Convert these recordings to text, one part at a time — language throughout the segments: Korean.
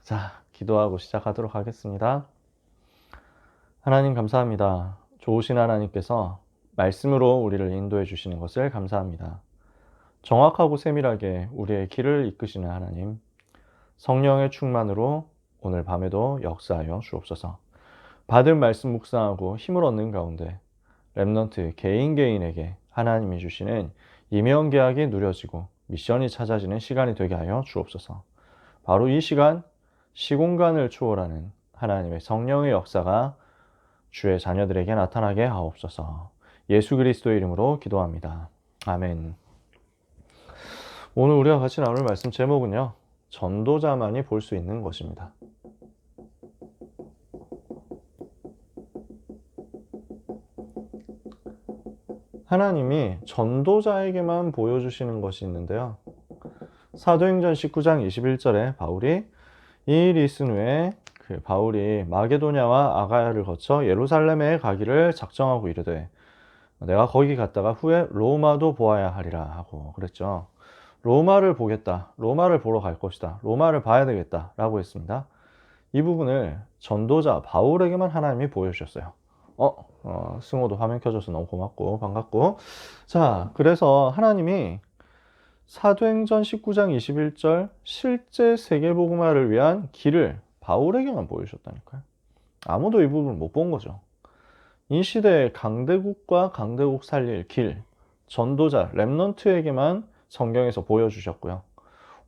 자, 기도하고 시작하도록 하겠습니다. 하나님 감사합니다. 좋으신 하나님께서 말씀으로 우리를 인도해 주시는 것을 감사합니다. 정확하고 세밀하게 우리의 길을 이끄시는 하나님, 성령의 충만으로 오늘 밤에도 역사하여 주옵소서. 받은 말씀 묵상하고 힘을 얻는 가운데 렘넌트 개인 개인에게 하나님이 주시는 이면 계약이 누려지고 미션이 찾아지는 시간이 되게 하여 주옵소서. 바로 이 시간, 시공간을 초월하는 하나님의 성령의 역사가 주의 자녀들에게 나타나게 하옵소서. 예수 그리스도의 이름으로 기도합니다. 아멘. 오늘 우리가 같이 나눌 말씀 제목은요, 전도자만이 볼 수 있는 것입니다. 하나님이 전도자에게만 보여주시는 것이 있는데요. 사도행전 19장 21절에 바울이 이 일이 있은 후에 바울이 마게도냐와 아가야를 거쳐 예루살렘에 가기를 작정하고 이르되 내가 거기 갔다가 후에 로마도 보아야 하리라 하고 그랬죠. 로마를 보겠다. 로마를 보러 갈 것이다. 로마를 봐야 되겠다. 라고 했습니다. 이 부분을 전도자 바울에게만 하나님이 보여주셨어요. 승호도 화면 켜줘서 너무 고맙고 반갑고. 자, 그래서 하나님이 사도행전 19장 21절 실제 세계복음화를 위한 길을 바울에게만 보여주셨다니까요. 아무도 이 부분을 못 본 거죠. 이 시대의 강대국과 강대국 살릴 길, 전도자, 렘넌트에게만 성경에서 보여주셨고요.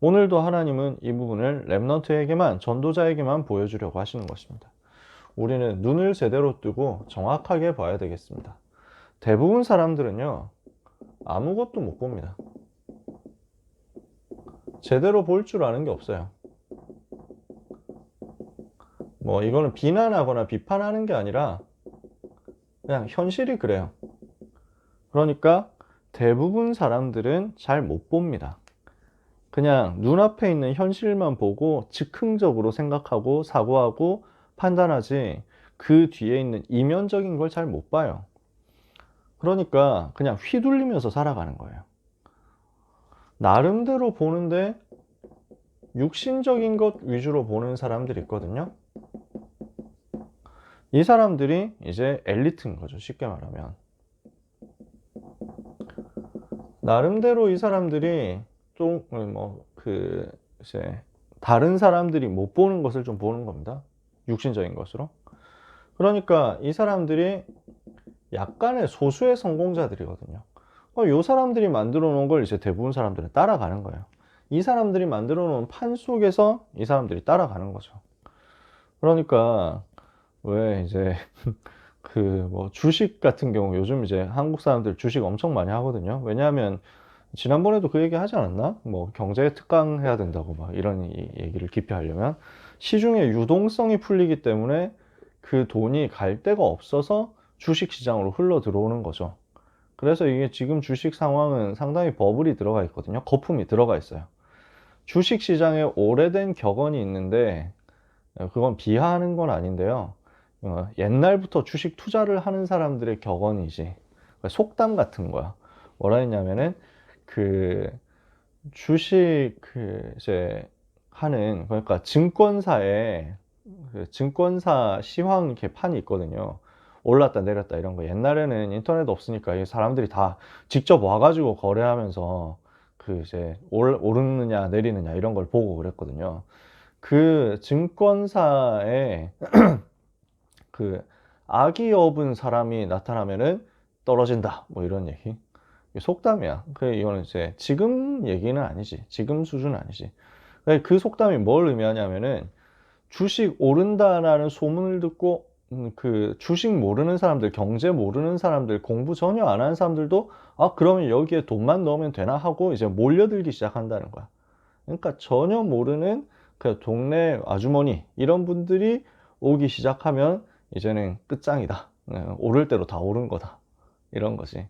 오늘도 하나님은 이 부분을 렘넌트에게만, 전도자에게만 보여주려고 하시는 것입니다. 우리는 눈을 제대로 뜨고 정확하게 봐야 되겠습니다. 대부분 사람들은요, 아무것도 못 봅니다. 제대로 볼 줄 아는 게 없어요. 이거는 비난하거나 비판하는 게 아니라 그냥 현실이 그래요. 그러니까 대부분 사람들은 잘 못 봅니다. 그냥 눈앞에 있는 현실만 보고 즉흥적으로 생각하고 사고하고 판단하지 그 뒤에 있는 이면적인 걸 잘 못 봐요. 그러니까 그냥 휘둘리면서 살아가는 거예요. 나름대로 보는데 육신적인 것 위주로 보는 사람들이 있거든요. 이 사람들이 이제 엘리트인 거죠. 쉽게 말하면. 나름대로 이 사람들이 좀 이제 다른 사람들이 못 보는 것을 좀 보는 겁니다. 육신적인 것으로. 그러니까 이 사람들이 약간의 소수의 성공자들이거든요. 이 사람들이 만들어 놓은 걸 이제 대부분 사람들은 따라가는 거예요. 이 사람들이 만들어 놓은 판 속에서 이 사람들이 따라가는 거죠. 그러니까 왜 이제 주식 같은 경우 요즘 이제 한국 사람들 주식 엄청 많이 하거든요. 왜냐하면 지난번에도 그 얘기 하지 않았나? 경제 특강 해야 된다고 막 이런 얘기를 깊이 하려면 시중에 유동성이 풀리기 때문에 그 돈이 갈 데가 없어서 주식 시장으로 흘러 들어오는 거죠. 그래서 이게 지금 주식 상황은 상당히 버블이 들어가 있거든요. 거품이 들어가 있어요. 주식 시장에 오래된 격언이 있는데 그건 비하하는 건 아닌데요. 옛날부터 주식 투자를 하는 사람들의 격언이지. 속담 같은 거야. 뭐라 했냐면은 주식 이제 하는, 그러니까 증권사에 증권사 시황 개판이 있거든요. 올랐다 내렸다 이런 거. 옛날에는 인터넷 없으니까 사람들이 다 직접 와가지고 거래하면서 이제 오르느냐 내리느냐 이런 걸 보고 그랬거든요. 그 증권사에 악이 업은 사람이 나타나면은 떨어진다 이런 얘기. 속담이야. 이거는 이제 지금 얘기는 아니지. 지금 수준은 아니지. 그 속담이 뭘 의미하냐면은 주식 오른다라는 소문을 듣고 주식 모르는 사람들, 경제 모르는 사람들, 공부 전혀 안 하는 사람들도 그러면 여기에 돈만 넣으면 되나 하고 이제 몰려들기 시작한다는 거야. 그러니까 전혀 모르는 동네 아주머니 이런 분들이 오기 시작하면 이제는 끝장이다. 오를 대로 다 오른 거다. 이런 거지.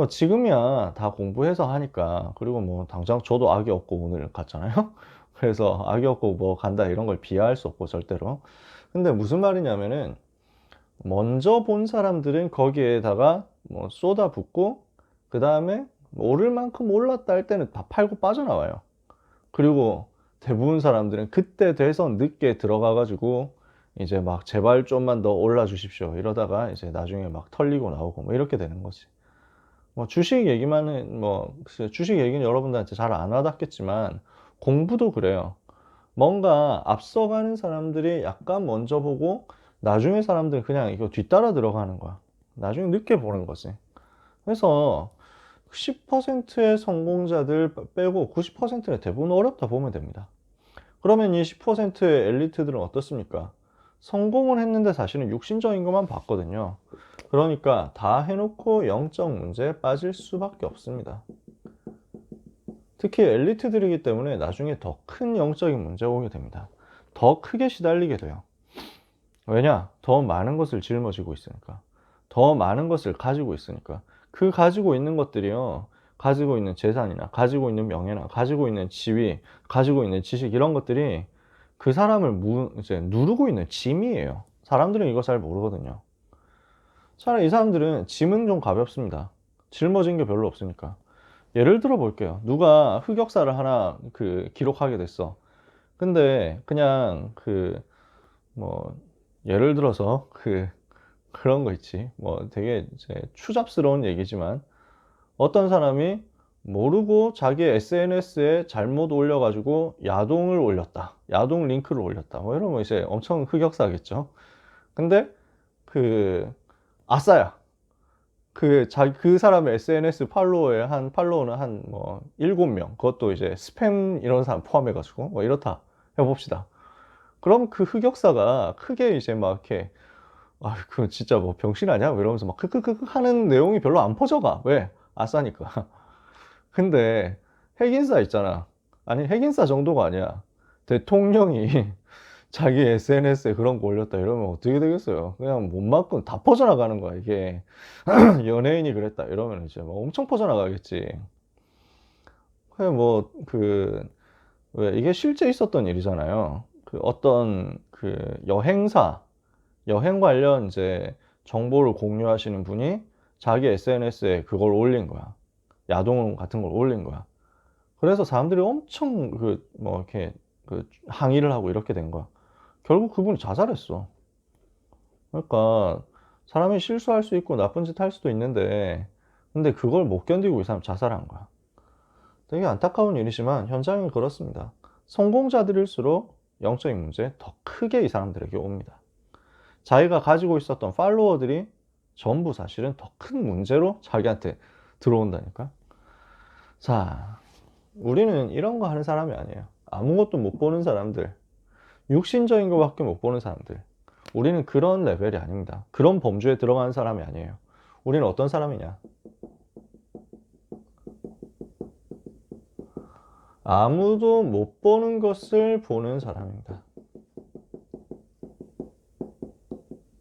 지금이야 다 공부해서 하니까. 그리고 당장 저도 악이 없고 오늘 갔잖아요. 그래서 악이 없고 간다 이런 걸 비하할 수 없고 절대로. 근데 무슨 말이냐면은 먼저 본 사람들은 거기에다가 쏟아붓고 그 다음에 오를 만큼 올랐다 할 때는 다 팔고 빠져나와요. 그리고 대부분 사람들은 그때 돼서 늦게 들어가가지고 이제 막 제발 좀만 더 올라주십시오 이러다가 이제 나중에 막 털리고 나오고 뭐 이렇게 되는 거지. 뭐 주식 얘기만은 뭐 글쎄 주식 얘기는 여러분들한테 잘 안 와닿겠지만 공부도 그래요. 뭔가 앞서가는 사람들이 약간 먼저 보고 나중에 사람들은 그냥 이거 뒤따라 들어가는 거야. 나중에 늦게 보는 거지. 그래서 10%의 성공자들 빼고 90%는 대부분 어렵다 보면 됩니다. 그러면 이 10%의 엘리트들은 어떻습니까? 성공을 했는데 사실은 육신적인 것만 봤거든요. 그러니까 다 해놓고 영적 문제에 빠질 수밖에 없습니다. 특히 엘리트들이기 때문에 나중에 더 큰 영적인 문제가 오게 됩니다. 더 크게 시달리게 돼요. 왜냐? 더 많은 것을 짊어지고 있으니까. 더 많은 것을 가지고 있으니까. 그 가지고 있는 것들이요. 가지고 있는 재산이나 가지고 있는 명예나 가지고 있는 지위, 가지고 있는 지식 이런 것들이 그 사람을 이제 누르고 있는 짐이에요. 사람들은 이거 잘 모르거든요. 차라리 이 사람들은 짐은 좀 가볍습니다. 짊어진 게 별로 없으니까. 예를 들어 볼게요. 누가 흑역사를 하나 기록하게 됐어. 근데 그냥 뭐 예를 들어서 그런 거 있지. 뭐 되게 이제 추잡스러운 얘기지만 어떤 사람이 모르고 자기 SNS에 잘못 올려가지고 야동을 올렸다. 야동 링크를 올렸다. 뭐 이러면 이제 엄청 흑역사겠죠. 근데 아싸야. 그 사람의 SNS 팔로워는 한 뭐 7명. 그것도 이제 스팸 이런 사람 포함해가지고 뭐 이렇다 해봅시다. 그럼 그 흑역사가 크게 이제 막 이렇게 그 진짜 뭐 병신 아니야? 뭐 이러면서 막 크크크크 하는 내용이 별로 안 퍼져가. 왜? 아싸니까. 근데 핵인싸 있잖아. 아니 핵인싸 정도가 아니야. 대통령이 자기 SNS에 그런 거 올렸다 이러면 어떻게 되겠어요? 그냥 못 맞고 다 퍼져나가는 거야 이게. 연예인이 그랬다 이러면 이제 뭐 엄청 퍼져나가겠지. 그냥 왜 이게 실제 있었던 일이잖아요. 어떤 여행 관련 이제 정보를 공유하시는 분이 자기 SNS에 그걸 올린 거야. 야동 같은 걸 올린 거야. 그래서 사람들이 엄청 뭐 이렇게 항의를 하고 이렇게 된 거야. 결국 그분이 자살했어. 그러니까 사람이 실수할 수 있고 나쁜 짓 할 수도 있는데 근데 그걸 못 견디고 이 사람 자살한 거야. 되게 안타까운 일이지만 현장은 그렇습니다. 성공자들일수록 영적인 문제 더 크게 이 사람들에게 옵니다. 자기가 가지고 있었던 팔로워들이 전부 사실은 더 큰 문제로 자기한테 들어온다니까. 자, 우리는 이런 거 하는 사람이 아니에요. 아무것도 못 보는 사람들, 육신적인 것밖에 못 보는 사람들. 우리는 그런 레벨이 아닙니다. 그런 범주에 들어가는 사람이 아니에요. 우리는 어떤 사람이냐? 아무도 못 보는 것을 보는 사람입니다.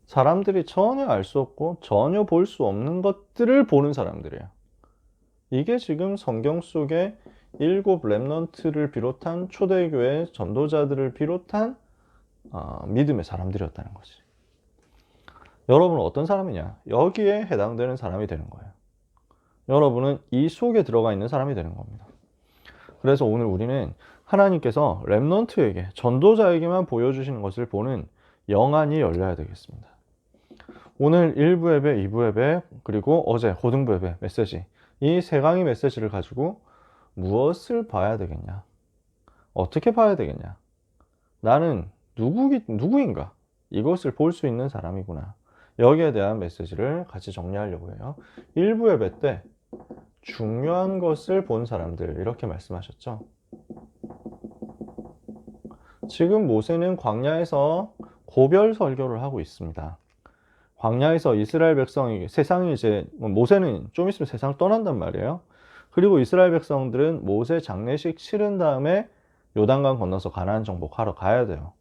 사람들이 전혀 알 수 없고 전혀 볼 수 없는 것들을 보는 사람들이에요. 이게 지금 성경 속에 7 렘넌트를 비롯한 초대교회 전도자들을 비롯한 믿음의 사람들이었다는 거지. 여러분은 어떤 사람이냐? 여기에 해당되는 사람이 되는 거예요. 여러분은 이 속에 들어가 있는 사람이 되는 겁니다. 그래서 오늘 우리는 하나님께서 렘넌트에게, 전도자에게만 보여주시는 것을 보는 영안이 열려야 되겠습니다. 오늘 1부 예배, 2부 예배, 그리고 어제 고등부 예배 메시지, 이 세 강의 메시지를 가지고 무엇을 봐야 되겠냐? 어떻게 봐야 되겠냐? 나는 누구인가? 이것을 볼 수 있는 사람이구나. 여기에 대한 메시지를 같이 정리하려고 해요. 1부 예배 때 중요한 것을 본 사람들 이렇게 말씀하셨죠. 지금 모세는 광야에서 고별 설교를 하고 있습니다. 광야에서 이스라엘 백성이 세상이 이제 모세는 좀 있으면 세상을 떠난단 말이에요. 그리고 이스라엘 백성들은 모세 장례식 치른 다음에 요단강 건너서 가나안 정복하러 가야 돼요.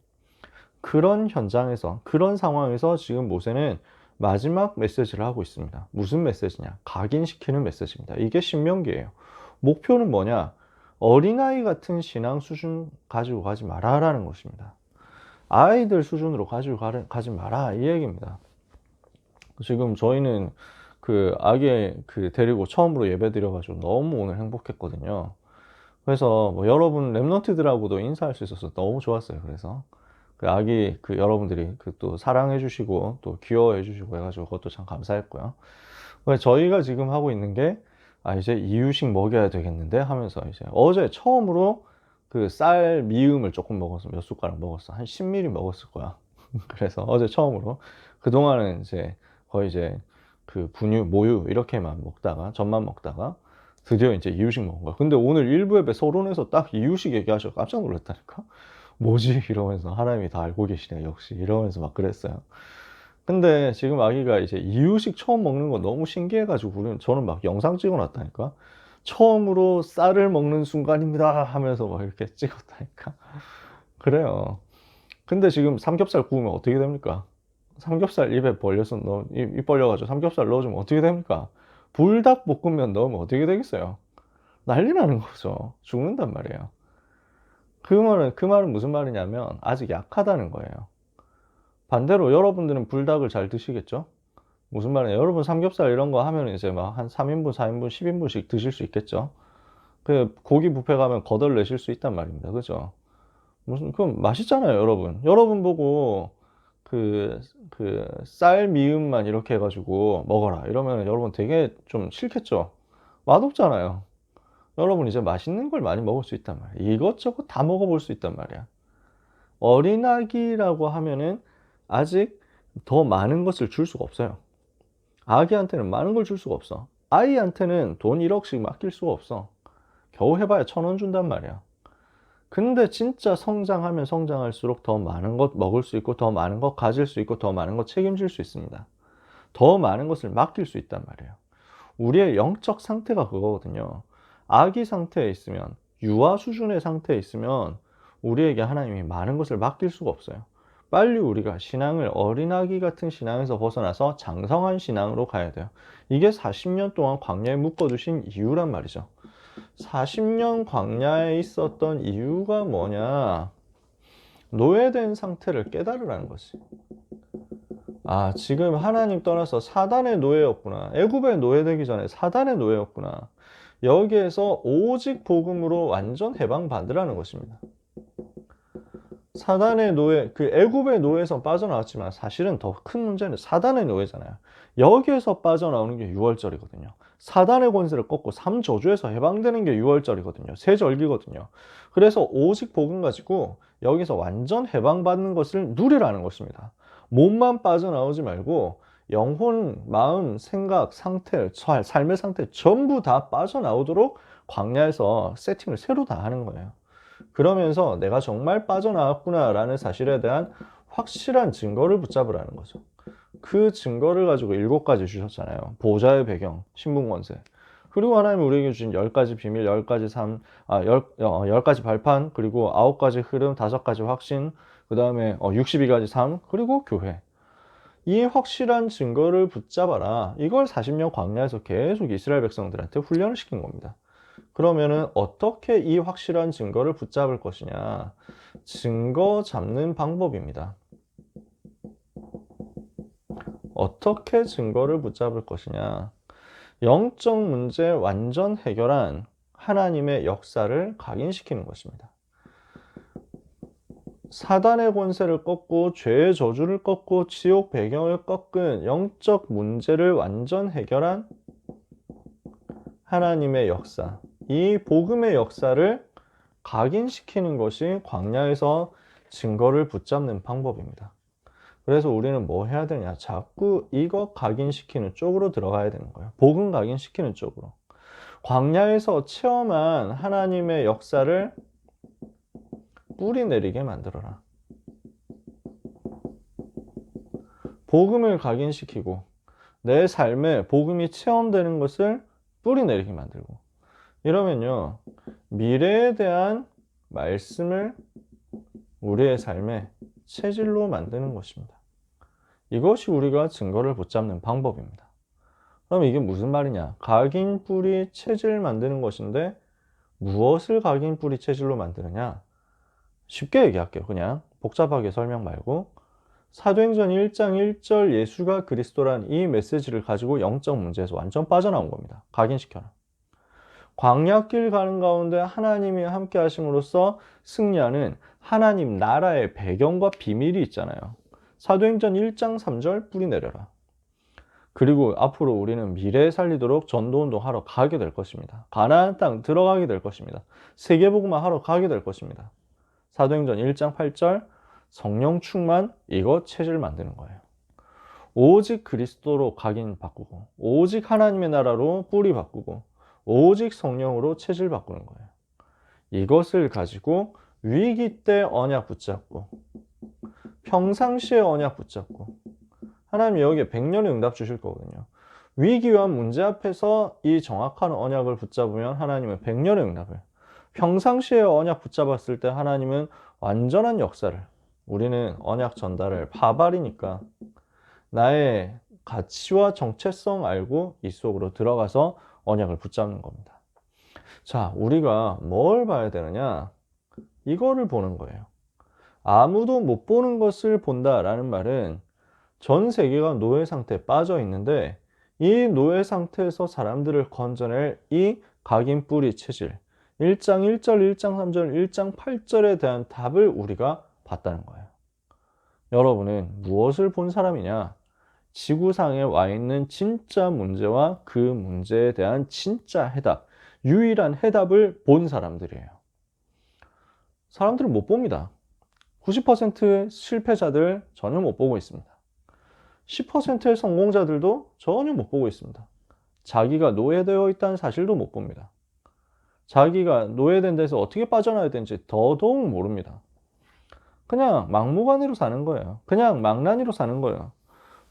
그런 현장에서 그런 상황에서 지금 모세는 마지막 메시지를 하고 있습니다. 무슨 메시지냐? 각인시키는 메시지입니다. 이게 신명기예요. 목표는 뭐냐? 어린아이 같은 신앙 수준 가지고 가지 마라라는 것입니다. 아이들 수준으로 가지고 가지 마라 이 얘기입니다. 지금 저희는 아기 데리고 처음으로 예배 드려가지고 너무 오늘 행복했거든요. 그래서 뭐 여러분 랩런트들하고도 인사할 수 있어서 너무 좋았어요. 그래서 그 아기 그 여러분들이 그 또 사랑해 주시고 또 귀여워해 주시고 해가지고 그것도 참 감사했고요. 그래서 저희가 지금 하고 있는 게 이제 이유식 먹여야 되겠는데 하면서 이제 어제 처음으로 그 쌀 미음을 조금 먹었어. 몇 숟가락 먹었어. 한 10ml 먹었을 거야. 그래서 어제 처음으로 그동안은 이제 거의 이제 그 분유, 모유 이렇게만 먹다가 젖만 먹다가 드디어 이제 이유식 먹은 거야. 근데 오늘 일부 앱에 서론에서 딱 이유식 얘기하셔서 깜짝 놀랐다니까. 뭐지? 이러면서 하나님이 다 알고 계시네 역시 이러면서 막 그랬어요. 근데 지금 아기가 이제 이유식 처음 먹는 거 너무 신기해가지고 저는 막 영상 찍어놨다니까. 처음으로 쌀을 먹는 순간입니다 하면서 막 이렇게 찍었다니까. 그래요. 근데 지금 삼겹살 구우면 어떻게 됩니까? 삼겹살 입에 벌려서 입 벌려가지고 삼겹살 넣어주면 어떻게 됩니까? 불닭볶음면 넣으면 어떻게 되겠어요? 난리 나는 거죠. 죽는단 말이에요. 그 말은 무슨 말이냐면 아직 약하다는 거예요. 반대로 여러분들은 불닭을 잘 드시겠죠? 무슨 말이냐? 여러분 삼겹살 이런 거 하면 이제 막 한 3인분, 4인분, 10인분씩 드실 수 있겠죠? 그 고기 뷔페 가면 거덜 내실 수 있단 말입니다. 그죠? 그럼 맛있잖아요, 여러분. 여러분 보고 쌀 미음만 이렇게 해가지고 먹어라. 이러면 여러분 되게 좀 싫겠죠? 맛없잖아요. 여러분 이제 맛있는 걸 많이 먹을 수 있단 말이야. 이것저것 다 먹어볼 수 있단 말이야. 어린아기라고 하면은 아직 더 많은 것을 줄 수가 없어요. 아기한테는 많은 걸 줄 수가 없어. 아이한테는 돈 1억씩 맡길 수가 없어. 겨우 해봐야 1,000원 준단 말이야. 근데 진짜 성장하면 성장할수록 더 많은 것 먹을 수 있고 더 많은 것 가질 수 있고 더 많은 것 책임질 수 있습니다. 더 많은 것을 맡길 수 있단 말이에요. 우리의 영적 상태가 그거거든요. 아기 상태에 있으면 유아 수준의 상태에 있으면 우리에게 하나님이 많은 것을 맡길 수가 없어요. 빨리 우리가 신앙을 어린아기 같은 신앙에서 벗어나서 장성한 신앙으로 가야 돼요. 이게 40년 동안 광야에 묶어두신 이유란 말이죠. 40년 광야에 있었던 이유가 뭐냐? 노예된 상태를 깨달으라는 거지. 지금 하나님 떠나서 사단의 노예였구나. 애굽의 노예되기 전에 사단의 노예였구나. 여기에서 오직 복음으로 완전 해방받으라는 것입니다. 사단의 노예, 그 애굽의 노예에서 빠져나왔지만 사실은 더 큰 문제는 사단의 노예잖아요. 여기에서 빠져나오는 게 6월절이거든요. 사단의 권세를 꺾고 3저주에서 해방되는 게 6월절이거든요. 세절기거든요. 그래서 오직 복음 가지고 여기서 완전 해방받는 것을 누리라는 것입니다. 몸만 빠져나오지 말고 영혼, 마음, 생각, 상태, 삶의 상태 전부 다 빠져나오도록 광야에서 세팅을 새로 다 하는 거예요. 그러면서 내가 정말 빠져나왔구나 라는 사실에 대한 확실한 증거를 붙잡으라는 거죠. 그 증거를 가지고 7가지 주셨잖아요. 보좌의 배경, 신분권세. 그리고 하나님이 우리에게 주신 10가지 비밀, 10가지 삶, 10가지 발판, 그리고 9가지 흐름, 5가지 확신, 그 다음에 62가지 삶, 그리고 교회. 이 확실한 증거를 붙잡아라. 이걸 40년 광야에서 계속 이스라엘 백성들한테 훈련을 시킨 겁니다. 그러면은 어떻게 이 확실한 증거를 붙잡을 것이냐? 증거 잡는 방법입니다. 어떻게 증거를 붙잡을 것이냐? 영적 문제 완전 해결한 하나님의 역사를 각인시키는 것입니다. 사단의 권세를 꺾고 죄의 저주를 꺾고 지옥 배경을 꺾은 영적 문제를 완전 해결한 하나님의 역사. 이 복음의 역사를 각인시키는 것이 광야에서 증거를 붙잡는 방법입니다. 그래서 우리는 뭐 해야 되냐? 자꾸 이거 각인시키는 쪽으로 들어가야 되는 거예요. 복음 각인시키는 쪽으로. 광야에서 체험한 하나님의 역사를 뿌리 내리게 만들어라. 복음을 각인시키고 내 삶에 복음이 체험되는 것을 뿌리 내리게 만들고, 이러면요 미래에 대한 말씀을 우리의 삶에 체질로 만드는 것입니다. 이것이 우리가 증거를 붙잡는 방법입니다. 그럼 이게 무슨 말이냐? 각인 뿌리 체질 만드는 것인데 무엇을 각인 뿌리 체질로 만드느냐? 쉽게 얘기할게요. 그냥 복잡하게 설명 말고 사도행전 1장 1절 예수가 그리스도란 이 메시지를 가지고 영적 문제에서 완전 빠져나온 겁니다. 각인시켜라. 광야길 가는 가운데 하나님이 함께 하심으로써 승리하는 하나님 나라의 배경과 비밀이 있잖아요. 사도행전 1장 3절 뿌리 내려라. 그리고 앞으로 우리는 미래에 살리도록 전도운동 하러 가게 될 것입니다. 가나안 땅 들어가게 될 것입니다. 세계복음화 하러 가게 될 것입니다. 사도행전 1장 8절 성령 충만 이거 체질 만드는 거예요. 오직 그리스도로 각인 바꾸고 오직 하나님의 나라로 뿌리 바꾸고 오직 성령으로 체질 바꾸는 거예요. 이것을 가지고 위기 때 언약 붙잡고 평상시에 언약 붙잡고 하나님이 여기에 100년의 응답 주실 거거든요. 위기와 문제 앞에서 이 정확한 언약을 붙잡으면 하나님은 100년의 응답을, 평상시에 언약 붙잡았을 때 하나님은 완전한 역사를, 우리는 언약 전달을 파발이니까 나의 가치와 정체성 알고 이 속으로 들어가서 언약을 붙잡는 겁니다. 자, 우리가 뭘 봐야 되느냐? 이거를 보는 거예요. 아무도 못 보는 것을 본다라는 말은 전 세계가 노예 상태에 빠져 있는데 이 노예 상태에서 사람들을 건져낼 이 각인 뿌리 체질 1장 1절, 1장 3절, 1장 8절에 대한 답을 우리가 봤다는 거예요. 여러분은 무엇을 본 사람이냐? 지구상에 와 있는 진짜 문제와 그 문제에 대한 진짜 해답, 유일한 해답을 본 사람들이에요. 사람들은 못 봅니다. 90%의 실패자들 전혀 못 보고 있습니다. 10%의 성공자들도 전혀 못 보고 있습니다. 자기가 노예되어 있다는 사실도 못 봅니다. 자기가 노예된 데서 어떻게 빠져나야 되는지 더더욱 모릅니다. 그냥 막무가내로 사는 거예요. 그냥 망나니로 사는 거예요.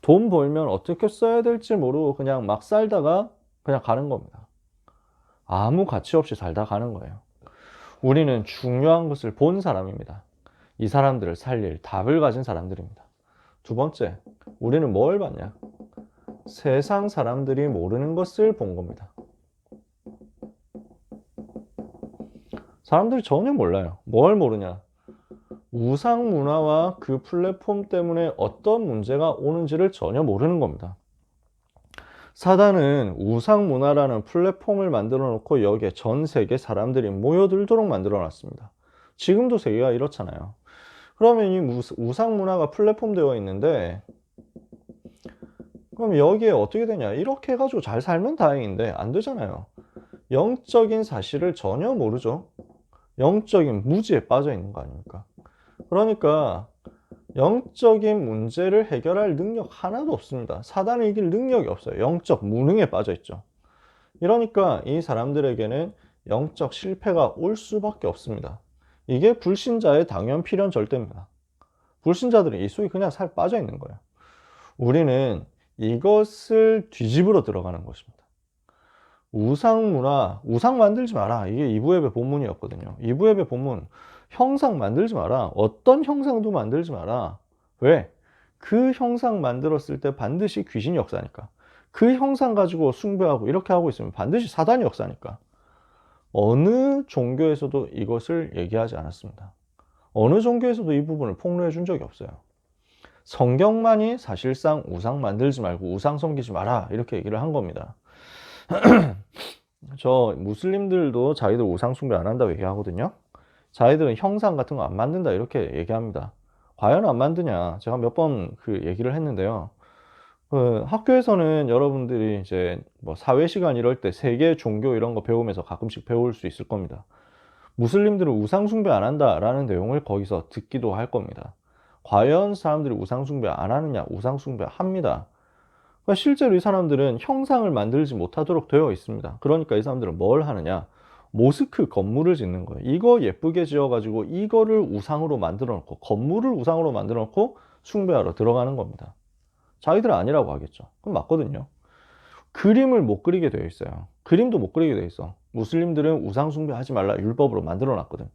돈 벌면 어떻게 써야 될지 모르고 그냥 막 살다가 그냥 가는 겁니다. 아무 가치 없이 살다 가는 거예요. 우리는 중요한 것을 본 사람입니다. 이 사람들을 살릴 답을 가진 사람들입니다. 두 번째, 우리는 뭘 봤냐? 세상 사람들이 모르는 것을 본 겁니다. 사람들이 전혀 몰라요. 뭘 모르냐? 우상 문화와 그 플랫폼 때문에 어떤 문제가 오는지를 전혀 모르는 겁니다. 사단은 우상 문화라는 플랫폼을 만들어 놓고 여기에 전 세계 사람들이 모여들도록 만들어 놨습니다. 지금도 세계가 이렇잖아요. 그러면 이 우상 문화가 플랫폼 되어 있는데 그럼 여기에 어떻게 되냐? 이렇게 해가지고 잘 살면 다행인데 안 되잖아요. 영적인 사실을 전혀 모르죠. 영적인 무지에 빠져 있는 거 아닙니까? 그러니까 영적인 문제를 해결할 능력 하나도 없습니다. 사단을 이길 능력이 없어요. 영적 무능에 빠져 있죠. 이러니까 이 사람들에게는 영적 실패가 올 수밖에 없습니다. 이게 불신자의 당연 필연 절대입니다. 불신자들은 이 속에 그냥 살 빠져 있는 거예요. 우리는 이것을 뒤집으러 들어가는 것입니다. 우상 문화, 우상 만들지 마라. 이게 이부예배 본문이었거든요. 이부예배 본문, 형상 만들지 마라. 어떤 형상도 만들지 마라. 왜? 그 형상 만들었을 때 반드시 귀신이 역사니까. 그 형상 가지고 숭배하고 이렇게 하고 있으면 반드시 사단이 역사니까. 어느 종교에서도 이것을 얘기하지 않았습니다. 어느 종교에서도 이 부분을 폭로해 준 적이 없어요. 성경만이 사실상 우상 만들지 말고 우상 섬기지 마라 이렇게 얘기를 한 겁니다. 저 무슬림들도 자기들 우상 숭배 안 한다고 얘기하거든요. 자기들은 형상 같은 거 안 만든다 이렇게 얘기합니다. 과연 안 만드냐? 제가 몇 번 그 얘기를 했는데요. 학교에서는 여러분들이 이제 뭐 사회 시간 이럴 때 세계 종교 이런 거 배우면서 가끔씩 배울 수 있을 겁니다. 무슬림들은 우상 숭배 안 한다라는 내용을 거기서 듣기도 할 겁니다. 과연 사람들이 우상 숭배 안 하느냐? 우상 숭배 합니다. 그러니까 실제로 이 사람들은 형상을 만들지 못하도록 되어 있습니다. 그러니까 이 사람들은 뭘 하느냐? 모스크 건물을 짓는 거예요. 이거 예쁘게 지어가지고 이거를 우상으로 만들어 놓고 건물을 우상으로 만들어 놓고 숭배하러 들어가는 겁니다. 자기들은 아니라고 하겠죠. 그럼 맞거든요. 그림을 못 그리게 되어 있어요. 그림도 못 그리게 되어 있어. 무슬림들은 우상 숭배하지 말라 율법으로 만들어 놨거든.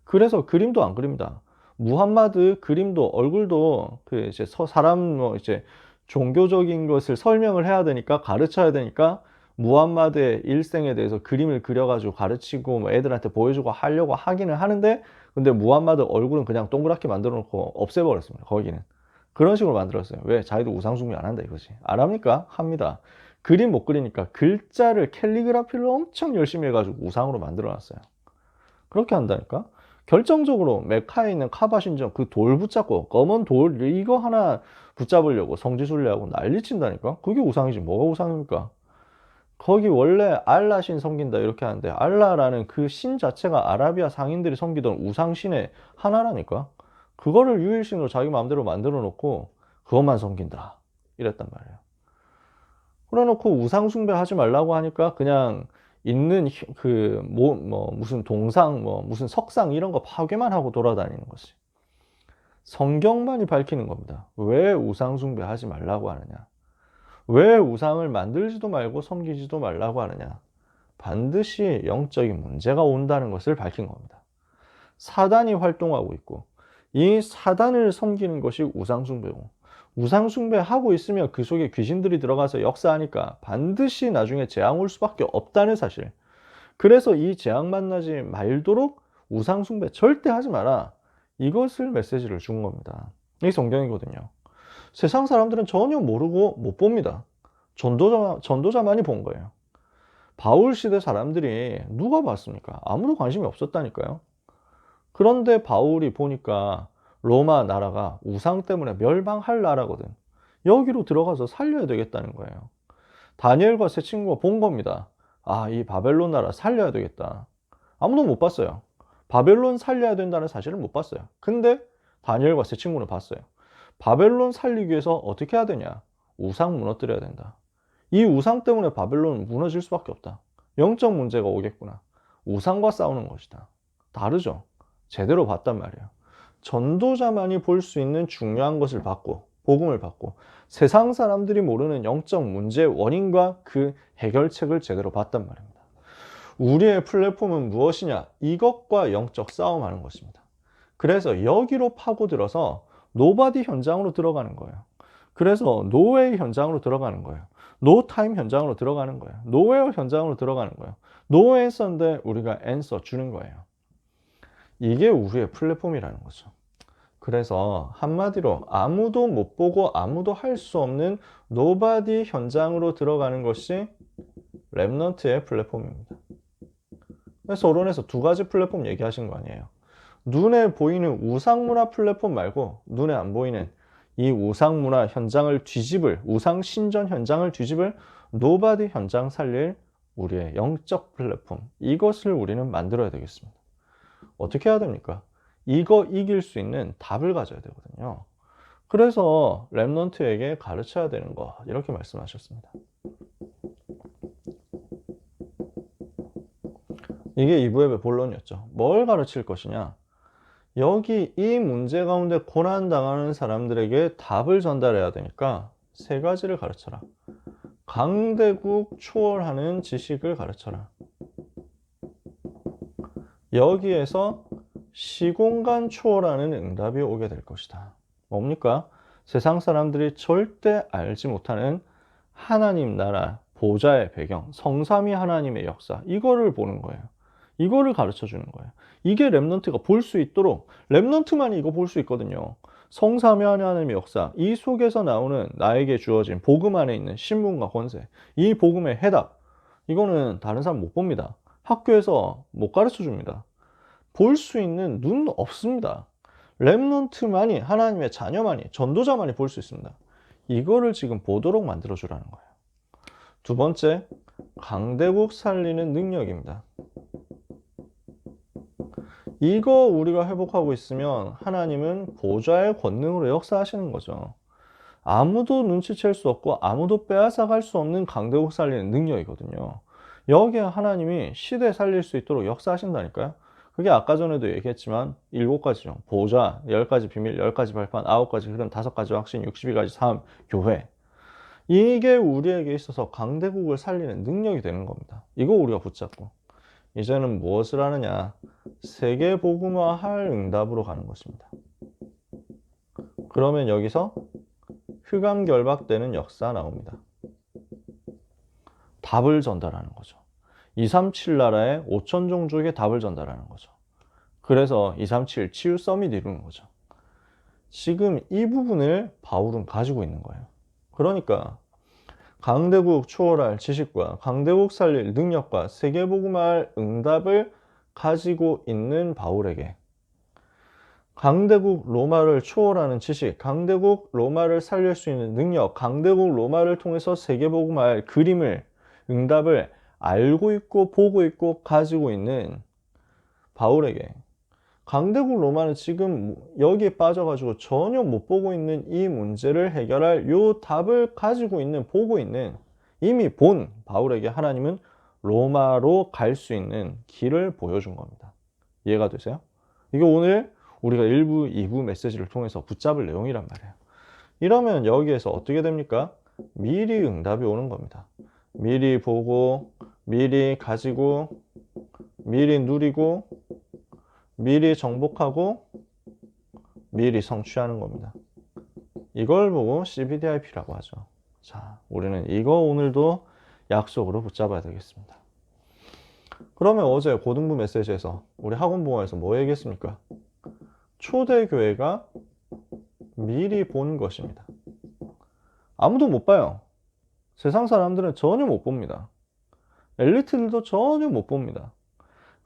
그래서 그림도 안 그립니다. 무함마드 그림도 얼굴도 그 이제 사람 뭐 이제 종교적인 것을 설명을 해야 되니까 가르쳐야 되니까 무함마드의 일생에 대해서 그림을 그려가지고 가르치고 뭐 애들한테 보여주고 하려고 하기는 하는데 근데 무함마드 얼굴은 그냥 동그랗게 만들어 놓고 없애버렸습니다. 거기는 그런 식으로 만들었어요. 왜? 자기도 우상 숭배 안 한다 이거지. 안 합니까? 합니다. 그림 못 그리니까 글자를 캘리그라피를 엄청 열심히 해가지고 우상으로 만들어 놨어요. 그렇게 한다니까? 결정적으로 메카에 있는 카바신전 그 돌 붙잡고 검은 돌 이거 하나 붙잡으려고 성지순례하고 난리친다니까? 그게 우상이지 뭐가 우상입니까? 거기 원래 알라 신 섬긴다 이렇게 하는데 알라라는 그 신 자체가 아라비아 상인들이 섬기던 우상신의 하나라니까? 그거를 유일신으로 자기 마음대로 만들어 놓고 그것만 섬긴다 이랬단 말이에요. 그래놓고 우상 숭배하지 말라고 하니까 그냥 있는 무슨 동상 무슨 석상 이런 거 파괴만 하고 돌아다니는 거지. 성경만이 밝히는 겁니다. 왜 우상 숭배하지 말라고 하느냐? 왜 우상을 만들지도 말고 섬기지도 말라고 하느냐? 반드시 영적인 문제가 온다는 것을 밝힌 겁니다. 사단이 활동하고 있고 이 사단을 섬기는 것이 우상 숭배고 우상 숭배하고 있으면 그 속에 귀신들이 들어가서 역사하니까 반드시 나중에 재앙 올 수밖에 없다는 사실. 그래서 이 재앙 만나지 말도록 우상 숭배 절대 하지 마라. 이것을 메시지를 준 겁니다. 이게 성경이거든요. 세상 사람들은 전혀 모르고 못 봅니다. 전도자만이 본 거예요. 바울 시대 사람들이 누가 봤습니까? 아무도 관심이 없었다니까요. 그런데 바울이 보니까 로마 나라가 우상 때문에 멸망할 나라거든. 여기로 들어가서 살려야 되겠다는 거예요. 다니엘과 세 친구가 본 겁니다. 아, 이 바벨론 나라 살려야 되겠다. 아무도 못 봤어요. 바벨론 살려야 된다는 사실을 못 봤어요. 근데 다니엘과 세 친구는 봤어요. 바벨론 살리기 위해서 어떻게 해야 되냐? 우상 무너뜨려야 된다. 이 우상 때문에 바벨론은 무너질 수밖에 없다. 영적 문제가 오겠구나. 우상과 싸우는 것이다. 다르죠? 제대로 봤단 말이에요. 전도자만이 볼 수 있는 중요한 것을 받고 복음을 받고 세상 사람들이 모르는 영적 문제의 원인과 그 해결책을 제대로 봤단 말입니다. 우리의 플랫폼은 무엇이냐? 이것과 영적 싸움하는 것입니다. 그래서 여기로 파고들어서 노바디 현장으로 들어가는 거예요. 그래서 노웨이 현장으로 들어가는 거예요. 노타임 현장으로 들어가는 거예요. 노웨어 현장으로 들어가는 거예요. 노 앤서인데 우리가 앤서 주는 거예요. 이게 우리의 플랫폼이라는 거죠. 그래서 한마디로 아무도 못 보고 아무도 할 수 없는 노바디 현장으로 들어가는 것이 랩넌트의 플랫폼입니다. 그래서 서론에서 두 가지 플랫폼 얘기하신 거 아니에요. 눈에 보이는 우상문화 플랫폼 말고 눈에 안 보이는 이 우상문화 현장을 뒤집을 우상신전 현장을 뒤집을 노바디 현장 살릴 우리의 영적 플랫폼, 이것을 우리는 만들어야 되겠습니다. 어떻게 해야 됩니까? 이거 이길 수 있는 답을 가져야 되거든요. 그래서 랩넌트에게 가르쳐야 되는 거 이렇게 말씀하셨습니다. 이게 2부의 본론이었죠. 뭘 가르칠 것이냐? 여기 이 문제 가운데 고난당하는 사람들에게 답을 전달해야 되니까 세 가지를 가르쳐라. 강대국 초월하는 지식을 가르쳐라. 여기에서 시공간 초월하는 응답이 오게 될 것이다. 뭡니까? 세상 사람들이 절대 알지 못하는 하나님 나라 보좌의 배경, 성삼위 하나님의 역사, 이거를 보는 거예요. 이거를 가르쳐 주는 거예요. 이게 랩넌트가 볼 수 있도록, 랩넌트만이 이거 볼 수 있거든요. 성삼위 하나님의 역사, 이 속에서 나오는 나에게 주어진 복음 안에 있는 신분과 권세, 이 복음의 해답, 이거는 다른 사람 못 봅니다. 학교에서 못 가르쳐 줍니다. 볼 수 있는 눈 없습니다. 랩넌트만이, 하나님의 자녀만이, 전도자만이 볼 수 있습니다. 이거를 지금 보도록 만들어 주라는 거예요. 두 번째, 강대국 살리는 능력입니다. 이거 우리가 회복하고 있으면 하나님은 보좌의 권능으로 역사하시는 거죠. 아무도 눈치챌 수 없고 아무도 빼앗아갈 수 없는 강대국 살리는 능력이거든요. 여기에 하나님이 시대 살릴 수 있도록 역사하신다니까요. 그게 아까 전에도 얘기했지만 7가지죠. 보좌, 10가지 비밀, 10가지 발판, 9가지 흐름, 5가지 확신, 62가지 삶, 교회. 이게 우리에게 있어서 강대국을 살리는 능력이 되는 겁니다. 이거 우리가 붙잡고 이제는 무엇을 하느냐? 세계 복음화할 응답으로 가는 것입니다. 그러면 여기서 흑암결박되는 역사 나옵니다. 답을 전달하는 거죠. 237 나라의 5천 종족의 답을 전달하는 거죠. 그래서 237 치유 서밋 이루는 거죠. 지금 이 부분을 바울은 가지고 있는 거예요. 그러니까 강대국 추월할 지식과 강대국 살릴 능력과 세계복음화할 응답을 가지고 있는 바울에게 강대국 로마를 초월하는 지식, 강대국 로마를 살릴 수 있는 능력, 강대국 로마를 통해서 세계복음화할 그림을, 응답을 알고 있고 보고 있고 가지고 있는 바울에게 강대국 로마는 지금 여기에 빠져가지고 전혀 못 보고 있는 이 문제를 해결할 요 답을 가지고 있는, 보고 있는, 이미 본 바울에게 하나님은 로마로 갈 수 있는 길을 보여준 겁니다. 이해가 되세요? 이게 오늘 우리가 1부, 2부 메시지를 통해서 붙잡을 내용이란 말이에요. 이러면 여기에서 어떻게 됩니까? 미리 응답이 오는 겁니다. 미리 보고, 미리 가지고, 미리 누리고, 미리 정복하고, 미리 성취하는 겁니다. 이걸 보고 CBDIP라고 하죠. 자, 우리는 이거 오늘도 약속으로 붙잡아야 되겠습니다. 그러면 어제 고등부 메시지에서 우리 학원봉화에서 뭐 얘기했습니까? 초대교회가 미리 본 것입니다. 아무도 못 봐요. 세상 사람들은 전혀 못 봅니다. 엘리트들도 전혀 못 봅니다.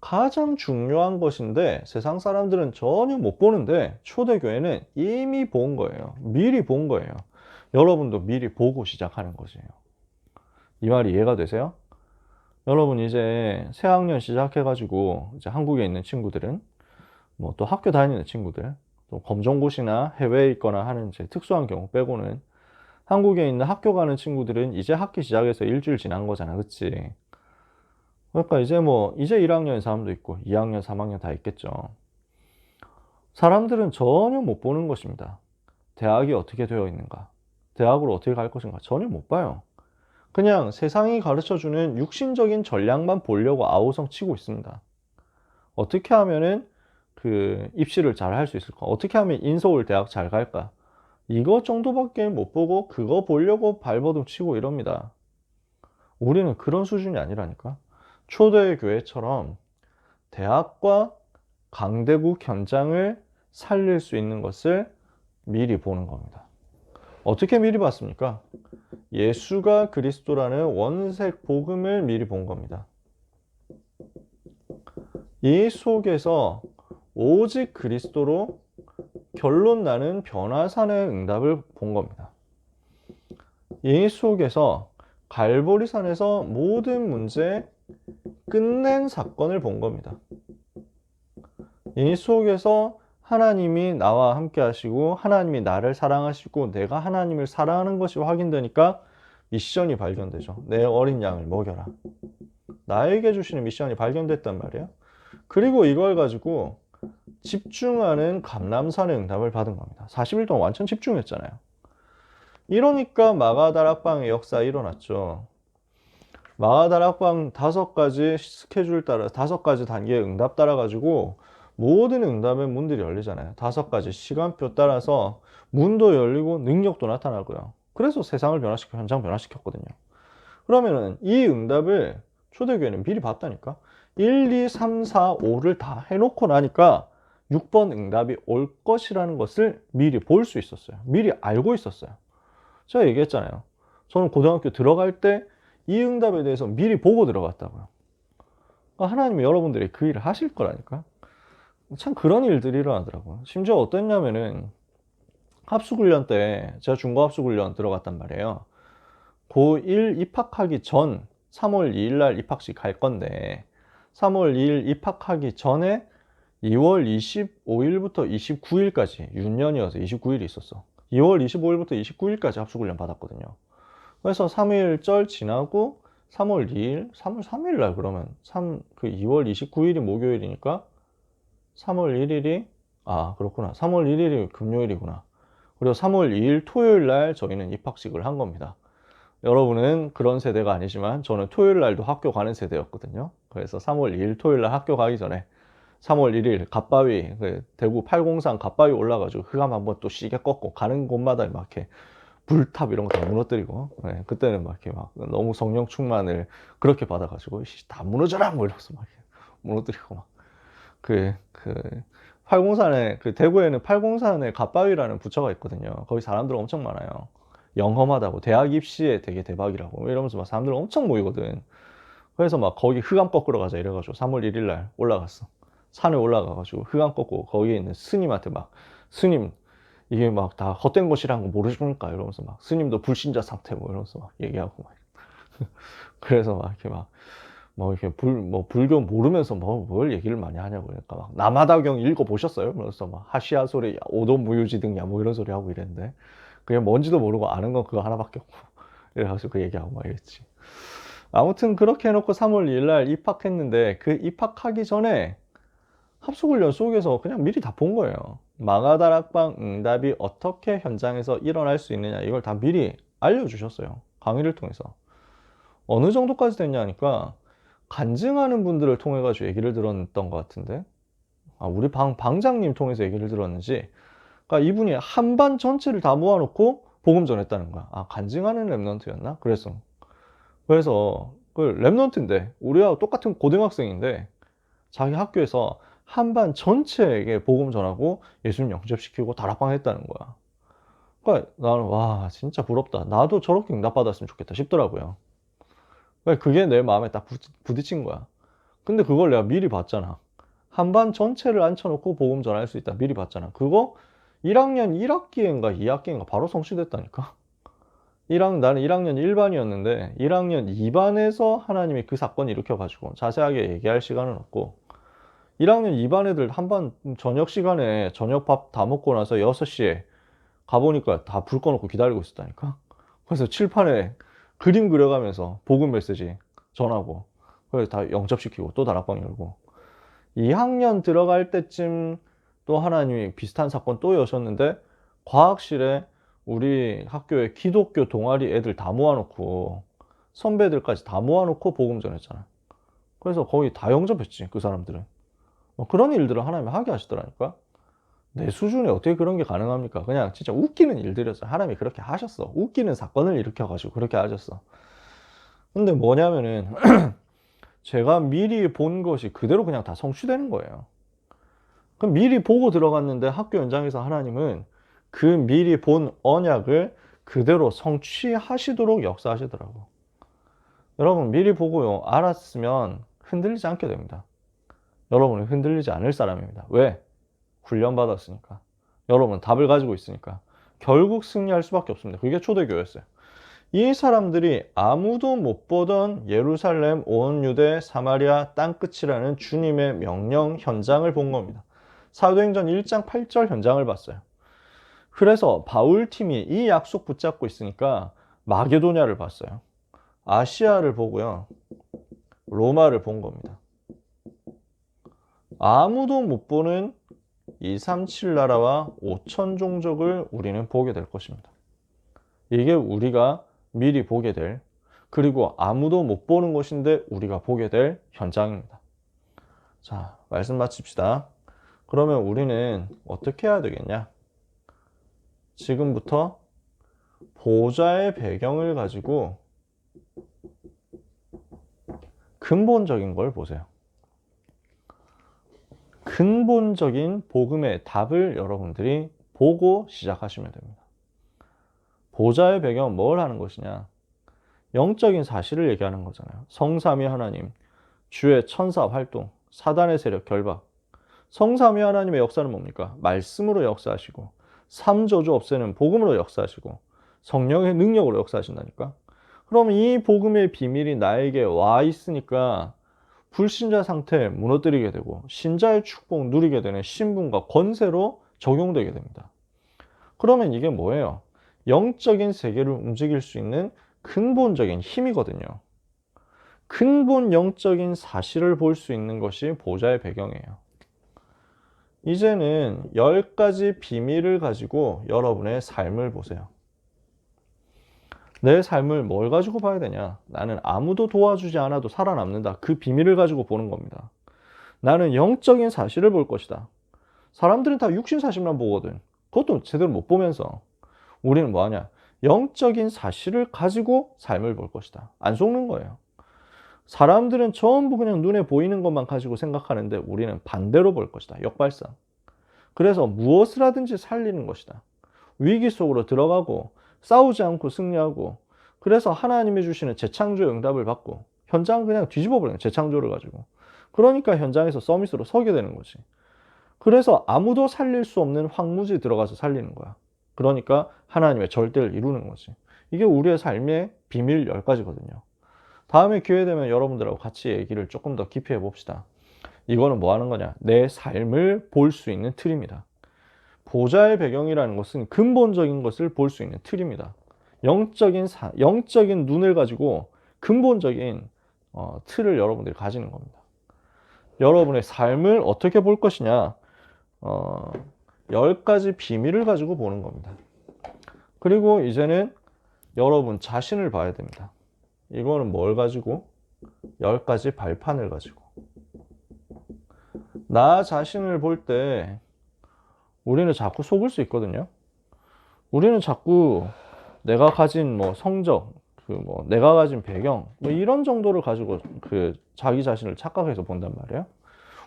가장 중요한 것인데 세상 사람들은 전혀 못 보는데 초대교회는 이미 본 거예요. 미리 본 거예요. 여러분도 미리 보고 시작하는 것이에요. 이 말이 이해가 되세요? 여러분 이제 새 학년 시작해가지고 이제 한국에 있는 친구들은 뭐 또 학교 다니는 친구들, 또 검정고시나 해외에 있거나 하는 이제 특수한 경우 빼고는 한국에 있는 학교 가는 친구들은 이제 학기 시작해서 일주일 지난 거잖아, 그치? 그러니까 이제 뭐 이제 1학년 사람도 있고 2학년, 3학년 다 있겠죠. 사람들은 전혀 못 보는 것입니다. 대학이 어떻게 되어 있는가, 대학으로 어떻게 갈 것인가 전혀 못 봐요. 그냥 세상이 가르쳐주는 육신적인 전략만 보려고 아우성 치고 있습니다. 어떻게 하면은 그 입시를 잘 할 수 있을까? 어떻게 하면 인서울 대학 잘 갈까? 이거 정도밖에 못 보고 그거 보려고 발버둥 치고 이럽니다. 우리는 그런 수준이 아니라니까. 초대교회처럼 대학과 강대국 현장을 살릴 수 있는 것을 미리 보는 겁니다. 어떻게 미리 봤습니까? 예수가 그리스도라는 원색 복음을 미리 본 겁니다. 이 속에서 오직 그리스도로 결론 나는 변화산의 응답을 본 겁니다. 이 속에서 갈보리산에서 모든 문제 끝낸 사건을 본 겁니다. 이 속에서 하나님이 나와 함께 하시고 하나님이 나를 사랑하시고 내가 하나님을 사랑하는 것이 확인되니까 미션이 발견되죠. 내 어린 양을 먹여라. 나에게 주시는 미션이 발견됐단 말이에요. 그리고 이걸 가지고 집중하는 감람산의 응답을 받은 겁니다. 40일 동안 완전 집중했잖아요. 이러니까 마가다락방의 역사가 일어났죠. 마가다락방 5가지 스케줄 따라 5가지 단계의 응답 따라 가지고 모든 응답의 문들이 열리잖아요. 5가지 시간표 따라서 문도 열리고 능력도 나타나고요. 그래서 세상을 변화시켜 현장 변화시켰거든요. 그러면은 이 응답을 초대교회는 미리 봤다니까. 1, 2, 3, 4, 5를 다 해놓고 나니까 6번 응답이 올 것이라는 것을 미리 볼 수 있었어요. 미리 알고 있었어요. 제가 얘기했잖아요. 저는 고등학교 들어갈 때 이 응답에 대해서 미리 보고 들어갔다고요. 그러니까 하나님이 여러분들이 그 일을 하실 거라니까. 참 그런 일들이 일어나더라고요. 심지어 어땠냐면은 합숙훈련 때 제가 중고합숙훈련 들어갔단 말이에요. 고1 입학하기 전 3월 2일 날 입학식 갈 건데 3월 2일 입학하기 전에 2월 25일부터 29일까지 윤년이어서 29일이 있었어. 2월 25일부터 29일까지 합숙훈련 받았거든요. 그래서 3일절 지나고 3월 2일, 3월 3일 날 그러면 2월 29일이 목요일이니까 3월 1일이 그렇구나. 3월 1일이 금요일이구나. 그리고 3월 2일 토요일 날 저희는 입학식을 한 겁니다. 여러분은 그런 세대가 아니지만 저는 토요일 날도 학교 가는 세대였거든요. 그래서 3월 2일 토요일 날 학교 가기 전에 3월 1일 갓바위, 대구 803 갓바위 올라가지고 흑암 한번 또 시계 꺾고 가는 곳마다 막 이렇게 불탑 이런 거 다 무너뜨리고, 그때는 막 이렇게 막 너무 성령 충만을 그렇게 받아가지고 다 무너져라 뭐 이러면서 막 무너뜨리고 막 그 803에 대구에는 803에 갓바위라는 부처가 있거든요. 거기 사람들 엄청 많아요. 영험하다고, 대학 입시에 되게 대박이라고 이러면서 막 사람들 엄청 모이거든. 그래서 막 거기 흑암 꺾으러 가자 이래가지고 3월 1일 날 올라갔어. 산에 올라가가지고 흑암 꺾고 거기에 있는 스님한테 막, 스님 이게 막 다 헛된 것이라는 거 모르십니까? 이러면서 막, 스님도 불신자 상태 뭐 이러면서 막 얘기하고 막. 그래서 막 이렇게 막 뭐 이렇게 뭐 불교 모르면서 뭐 뭘 얘기를 많이 하냐고. 그러니까 막 남하다경 읽어보셨어요? 그래서 막 하시아 소리 오도무유지 등야 뭐 이런 소리 하고 이랬는데, 그게 뭔지도 모르고 아는 건 그거 하나밖에 없고 이래가지고 그 얘기하고 막 이랬지. 아무튼 그렇게 해놓고 3월 2일 날 입학했는데, 그 입학하기 전에 합숙훈련 속에서 그냥 미리 다 본 거예요. 마가다락방 응답이 어떻게 현장에서 일어날 수 있느냐, 이걸 다 미리 알려주셨어요. 강의를 통해서. 어느 정도까지 됐냐니까, 간증하는 분들을 통해 가지고 얘기를 들었던 것 같은데, 우리 방장님 통해서 얘기를 들었는지, 그러니까 이분이 한 반 전체를 다 모아놓고 복음 전했다는 거야. 간증하는 랩런트였나? 그래서 그 랩런트인데 우리와 똑같은 고등학생인데 자기 학교에서 한 반 전체에게 복음 전하고 예수님 영접시키고 다락방 했다는 거야. 그러니까 나는 와 진짜 부럽다. 나도 저렇게 응답받았으면 좋겠다 싶더라고요. 그러니까 그게 내 마음에 딱 부딪힌 거야. 근데 그걸 내가 미리 봤잖아. 한 반 전체를 앉혀놓고 복음 전할 수 있다. 미리 봤잖아. 그거 1학년 1학기인가 2학기인가 바로 성취됐다니까. 나는 1학년 1반이었는데 1학년 2반에서 하나님이 그 사건을 일으켜가지고 자세하게 얘기할 시간은 없고, 1학년 2반 애들 한 반 저녁 시간에 저녁 밥 다 먹고 나서 6시에 가보니까 다 불 꺼놓고 기다리고 있었다니까. 그래서 칠판에 그림 그려가면서 복음 메시지 전하고, 그래서 다 영접시키고 또 다락방 열고, 2학년 들어갈 때쯤 또 하나님이 비슷한 사건 또 여셨는데, 과학실에 우리 학교에 기독교 동아리 애들 다 모아놓고 선배들까지 다 모아놓고 복음 전했잖아. 그래서 거의 다 영접했지 그 사람들은. 그런 일들을 하나님이 하게 하시더라니까. 내 수준에 어떻게 그런 게 가능합니까? 그냥 진짜 웃기는 일들이었어. 하나님이 그렇게 하셨어. 웃기는 사건을 일으켜가지고 그렇게 하셨어. 근데 뭐냐면은 제가 미리 본 것이 그대로 그냥 다 성취되는 거예요. 그럼 미리 보고 들어갔는데 학교 현장에서 하나님은 그 미리 본 언약을 그대로 성취하시도록 역사하시더라고. 여러분 미리 보고요 알았으면 흔들리지 않게 됩니다. 여러분은 흔들리지 않을 사람입니다. 왜? 훈련받았으니까. 여러분 답을 가지고 있으니까. 결국 승리할 수밖에 없습니다. 그게 초대교회였어요. 이 사람들이 아무도 못 보던 예루살렘, 온 유대, 사마리아 땅끝이라는 주님의 명령 현장을 본 겁니다. 사도행전 1장 8절 현장을 봤어요. 그래서 바울팀이 이 약속 붙잡고 있으니까 마게도냐를 봤어요. 아시아를 보고요. 로마를 본 겁니다. 아무도 못 보는 237 나라와 5천 종족을 우리는 보게 될 것입니다. 이게 우리가 미리 보게 될, 그리고 아무도 못 보는 것인데 우리가 보게 될 현장입니다. 자, 말씀 마칩시다. 그러면 우리는 어떻게 해야 되겠냐? 지금부터 보좌의 배경을 가지고 근본적인 걸 보세요. 근본적인 복음의 답을 여러분들이 보고 시작하시면 됩니다. 보좌의 배경은 뭘 하는 것이냐? 영적인 사실을 얘기하는 거잖아요. 성삼위 하나님, 주의 천사 활동, 사단의 세력 결박. 성삼위 하나님의 역사는 뭡니까? 말씀으로 역사하시고, 삼저주 없애는 복음으로 역사하시고, 성령의 능력으로 역사하신다니까. 그럼 이 복음의 비밀이 나에게 와 있으니까 불신자 상태 무너뜨리게 되고 신자의 축복 누리게 되는 신분과 권세로 적용되게 됩니다. 그러면 이게 뭐예요? 영적인 세계를 움직일 수 있는 근본적인 힘이거든요. 근본 영적인 사실을 볼 수 있는 것이 보좌의 배경이에요. 이제는 10가지 비밀을 가지고 여러분의 삶을 보세요. 내 삶을 뭘 가지고 봐야 되냐? 나는 아무도 도와주지 않아도 살아남는다. 그 비밀을 가지고 보는 겁니다. 나는 영적인 사실을 볼 것이다. 사람들은 다 육신 사실만 보거든. 그것도 제대로 못 보면서 우리는 뭐하냐? 영적인 사실을 가지고 삶을 볼 것이다. 안 속는 거예요. 사람들은 전부 그냥 눈에 보이는 것만 가지고 생각하는데 우리는 반대로 볼 것이다. 역발상. 그래서 무엇을 하든지 살리는 것이다. 위기 속으로 들어가고 싸우지 않고 승리하고, 그래서 하나님이 주시는 재창조의 응답을 받고 현장 그냥 뒤집어 버려요. 재창조를 가지고. 그러니까 현장에서 서밋으로 서게 되는 거지. 그래서 아무도 살릴 수 없는 황무지 들어가서 살리는 거야. 그러니까 하나님의 절대를 이루는 거지. 이게 우리의 삶의 비밀 10가지거든요. 다음에 기회 되면 여러분들하고 같이 얘기를 조금 더 깊이 해봅시다. 이거는 뭐 하는 거냐? 내 삶을 볼 수 있는 틀입니다. 보좌의 배경이라는 것은 근본적인 것을 볼 수 있는 틀입니다. 영적인 눈을 가지고 근본적인 틀을 여러분들이 가지는 겁니다. 여러분의 삶을 어떻게 볼 것이냐? 10가지 비밀을 가지고 보는 겁니다. 그리고 이제는 여러분 자신을 봐야 됩니다. 이거는 뭘 가지고? 10가지 발판을 가지고. 나 자신을 볼 때 우리는 자꾸 속을 수 있거든요. 우리는 자꾸 내가 가진 뭐 성적, 내가 가진 배경, 뭐 이런 정도를 가지고 자기 자신을 착각해서 본단 말이에요.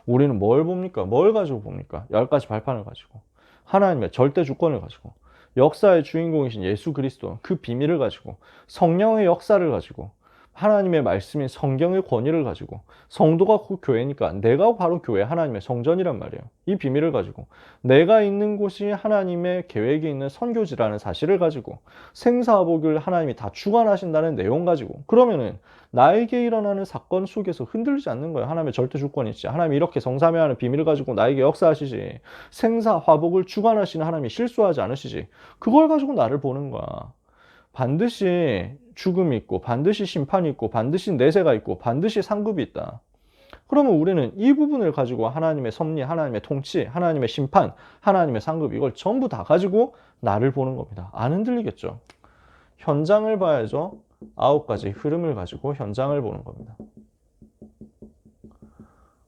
우리는 뭘 봅니까? 뭘 가지고 봅니까? 10가지 발판을 가지고. 하나님의 절대 주권을 가지고. 역사의 주인공이신 예수 그리스도, 그 비밀을 가지고. 성령의 역사를 가지고. 하나님의 말씀인 성경의 권위를 가지고. 성도가 그 교회니까 내가 바로 교회 하나님의 성전이란 말이에요. 이 비밀을 가지고. 내가 있는 곳이 하나님의 계획이 있는 선교지라는 사실을 가지고. 생사복을 하나님이 다 주관하신다는 내용 가지고. 그러면은 나에게 일어나는 사건 속에서 흔들리지 않는 거예요. 하나님의 절대 주권이 있지. 하나님이 이렇게 성삼위하는 비밀을 가지고 나에게 역사하시지. 생사 화복을 주관하시는 하나님이 실수하지 않으시지. 그걸 가지고 나를 보는 거야. 반드시 죽음이 있고, 반드시 심판이 있고, 반드시 내세가 있고, 반드시 상급이 있다. 그러면 우리는 이 부분을 가지고 하나님의 섭리, 하나님의 통치, 하나님의 심판, 하나님의 상급, 이걸 전부 다 가지고 나를 보는 겁니다. 안 흔들리겠죠? 현장을 봐야죠. 9가지 흐름을 가지고 현장을 보는 겁니다.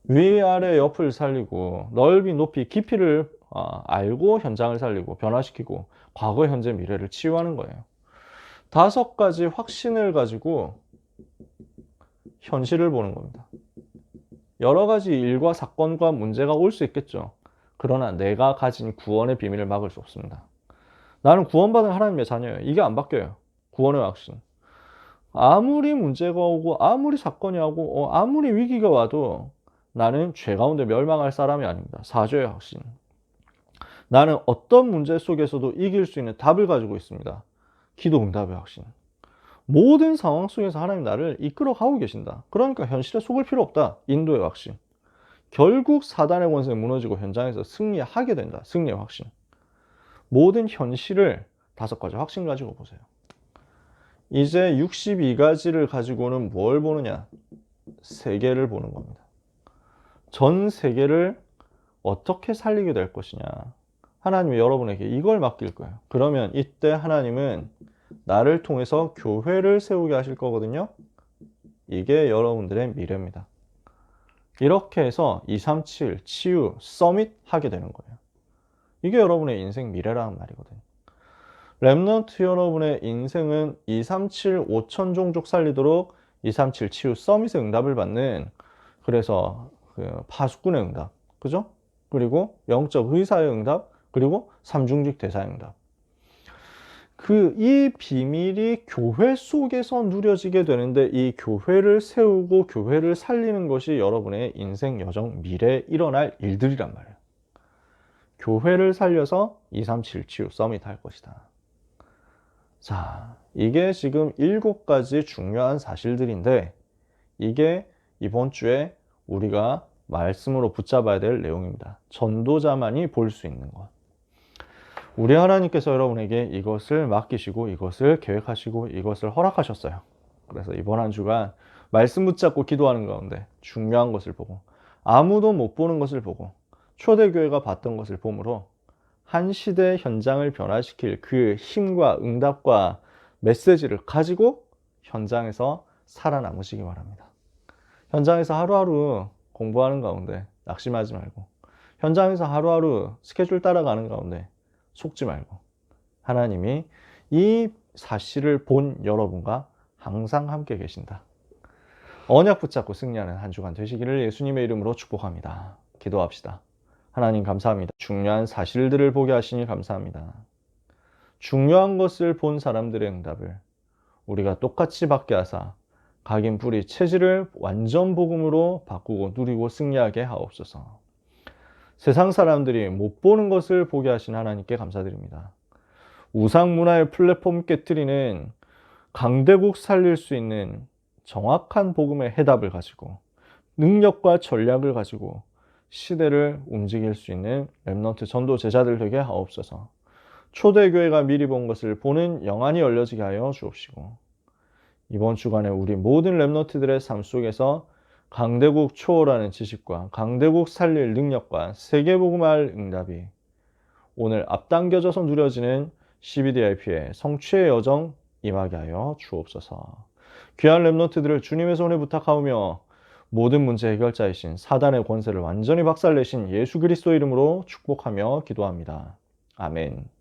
위, 아래, 옆을 살리고 넓이, 높이, 깊이를 알고 현장을 살리고 변화시키고 과거, 현재, 미래를 치유하는 거예요. 5가지 확신을 가지고 현실을 보는 겁니다. 여러 가지 일과 사건과 문제가 올 수 있겠죠. 그러나 내가 가진 구원의 비밀을 막을 수 없습니다. 나는 구원받은 하나님의 자녀예요. 이게 안 바뀌어요. 구원의 확신. 아무리 문제가 오고 아무리 사건이 오고 아무리 위기가 와도 나는 죄 가운데 멸망할 사람이 아닙니다. 사죄의 확신. 나는 어떤 문제 속에서도 이길 수 있는 답을 가지고 있습니다. 기도 응답의 확신. 모든 상황 속에서 하나님 나를 이끌어 가고 계신다. 그러니까 현실에 속을 필요 없다. 인도의 확신. 결국 사단의 권세가 무너지고 현장에서 승리하게 된다. 승리의 확신. 모든 현실을 5가지 확신 가지고 보세요. 이제 62가지를 가지고는 뭘 보느냐? 세계를 보는 겁니다. 전 세계를 어떻게 살리게 될 것이냐? 하나님이 여러분에게 이걸 맡길 거예요. 그러면 이때 하나님은 나를 통해서 교회를 세우게 하실 거거든요. 이게 여러분들의 미래입니다. 이렇게 해서 237 치유 서밋 하게 되는 거예요. 이게 여러분의 인생 미래라는 말이거든요. 렘넌트 여러분의 인생은 237 5천 종족 살리도록 237 치유 서밋의 응답을 받는, 그래서 파수꾼의 응답, 그죠? 그리고 영적 의사의 응답, 그리고 삼중직 대사의 응답. 이 비밀이 교회 속에서 누려지게 되는데 이 교회를 세우고 교회를 살리는 것이 여러분의 인생 여정 미래에 일어날 일들이란 말이에요. 교회를 살려서 237 치유 서밋 할 것이다. 자, 이게 지금 7가지 중요한 사실들인데 이게 이번 주에 우리가 말씀으로 붙잡아야 될 내용입니다. 전도자만이 볼 수 있는 것. 우리 하나님께서 여러분에게 이것을 맡기시고 이것을 계획하시고 이것을 허락하셨어요. 그래서 이번 한 주간 말씀 붙잡고 기도하는 가운데 중요한 것을 보고 아무도 못 보는 것을 보고 초대교회가 봤던 것을 보므로 한 시대의 현장을 변화시킬 그 힘과 응답과 메시지를 가지고 현장에서 살아남으시기 바랍니다. 현장에서 하루하루 공부하는 가운데 낙심하지 말고, 현장에서 하루하루 스케줄 따라가는 가운데 속지 말고, 하나님이 이 사실을 본 여러분과 항상 함께 계신다. 언약 붙잡고 승리하는 한 주간 되시기를 예수님의 이름으로 축복합니다. 기도합시다. 하나님 감사합니다. 중요한 사실들을 보게 하시니 감사합니다. 중요한 것을 본 사람들의 응답을 우리가 똑같이 받게 하사 각인 뿌리 체질을 완전 복음으로 바꾸고 누리고 승리하게 하옵소서. 세상 사람들이 못 보는 것을 보게 하신 하나님께 감사드립니다. 우상 문화의 플랫폼 깨트리는 강대국 살릴 수 있는 정확한 복음의 해답을 가지고 능력과 전략을 가지고 시대를 움직일 수 있는 렘넌트 전도 제자들 되게 하옵소서. 초대교회가 미리 본 것을 보는 영안이 열려지게 하여 주옵시고, 이번 주간에 우리 모든 렘넌트들의 삶 속에서 강대국 초월하는 지식과 강대국 살릴 능력과 세계복음할 응답이 오늘 앞당겨져서 누려지는 CBDIP의 성취의 여정 임하게 하여 주옵소서. 귀한 렘넌트들을 주님의 손에 부탁하오며 모든 문제 해결자이신 사단의 권세를 완전히 박살내신 예수 그리스도 이름으로 축복하며 기도합니다. 아멘.